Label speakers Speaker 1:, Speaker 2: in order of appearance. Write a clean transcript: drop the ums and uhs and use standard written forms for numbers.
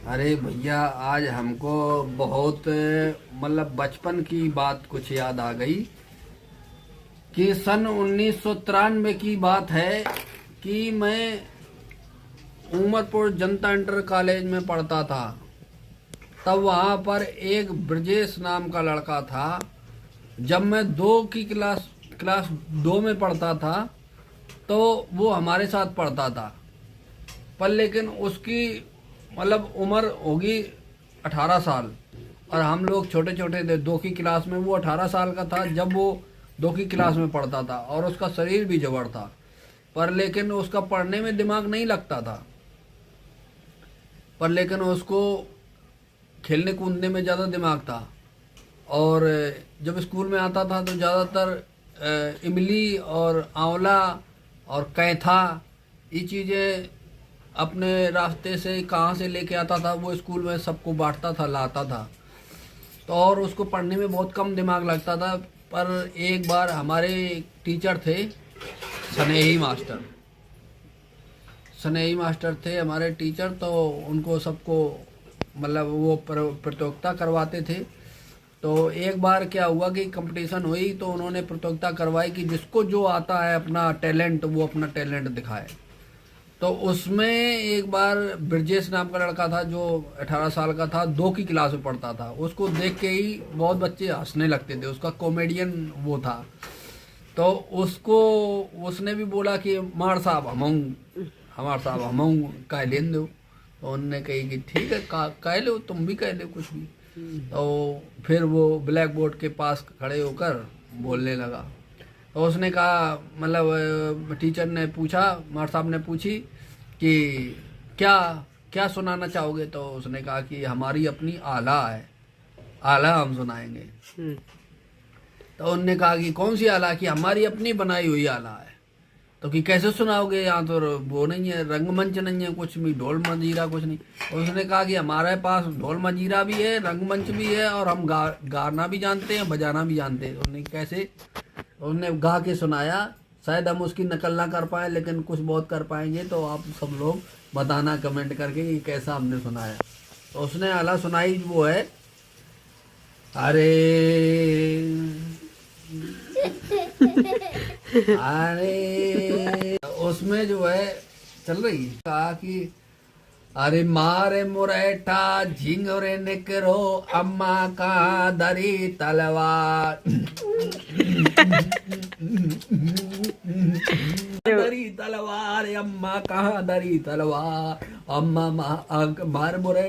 Speaker 1: अरे भैया, आज हमको बहुत मतलब बचपन की बात कुछ याद आ गई कि सन 1993 की बात है कि मैं उमरपुर जनता इंटर कॉलेज में पढ़ता था। तब वहाँ पर एक ब्रजेश नाम का लड़का था। जब मैं क्लास 2 में पढ़ता था तो वो हमारे साथ पढ़ता था। पर लेकिन उसकी मतलब उम्र होगी 18 साल और हम लोग छोटे छोटे थे। 2 की क्लास में वो 18 साल का था जब वो 2 की क्लास में पढ़ता था, और उसका शरीर भी जबड़ था। पर लेकिन उसका पढ़ने में दिमाग नहीं लगता था। पर लेकिन उसको खेलने कूदने में ज़्यादा दिमाग था। और जब स्कूल में आता था तो ज़्यादातर इमली और आंवला और कैथा, ये चीज़ें अपने रास्ते से कहाँ से लेके आता था, वो स्कूल में सबको बांटता था, लाता था। तो और उसको पढ़ने में बहुत कम दिमाग लगता था। पर एक बार हमारे टीचर थे स्नेही मास्टर। स्नेही मास्टर थे हमारे टीचर। तो उनको सबको मतलब वो प्रतियोगिता करवाते थे। तो एक बार क्या हुआ कि कंपटीशन हुई तो उन्होंने प्रतियोगिता करवाई कि जिसको जो आता है अपना टैलेंट, वो अपना टैलेंट दिखाए। तो उसमें एक बार ब्रजेश नाम का लड़का था जो 18 साल का था, 2 की क्लास में पढ़ता था। उसको देख के ही बहुत बच्चे हंसने लगते थे, उसका कॉमेडियन वो था। तो उसको उसने भी बोला कि मार साहब हमार साहब हम कह लेन दो। तो उनने कही कि ठीक है, कह लो, तुम भी कह लो कुछ भी। तो फिर वो ब्लैक बोर्ड के पास खड़े होकर बोलने लगा। तो उसने कहा मतलब टीचर ने पूछा, मार साहब ने पूछी कि क्या क्या सुनाना चाहोगे। तो उसने कहा कि हमारी अपनी आला है, आला हम सुनाएंगे। तो उनने कहा कि कौन सी आला? कि हमारी अपनी बनाई हुई आला है। तो कि कैसे सुनाओगे, यहाँ तो वो नहीं है, रंगमंच नहीं है, कुछ भी ढोल मंजीरा कुछ नहीं। तो उसने कहा कि हमारे पास ढोल मंजीरा भी है, रंगमंच भी है, और हम गाना भी जानते हैं, बजाना भी जानते हैं। उन्होंने कैसे? उन्होंने गा के सुनाया। शायद हम उसकी नकल ना कर पाए, लेकिन कुछ बहुत कर पाएंगे। तो आप सब लोग बताना कमेंट करके कि कैसा हमने सुनाया। तो उसने आला सुनाई वो है, अरे अरे उसमें जो है चल रही कहा कि अरे मारे मुरेठा झिंगरे निकरो अम्मा का दरी तलवार दरी तलवार अम्मा कहाँ दरी तलवार अम्मा मार मुरे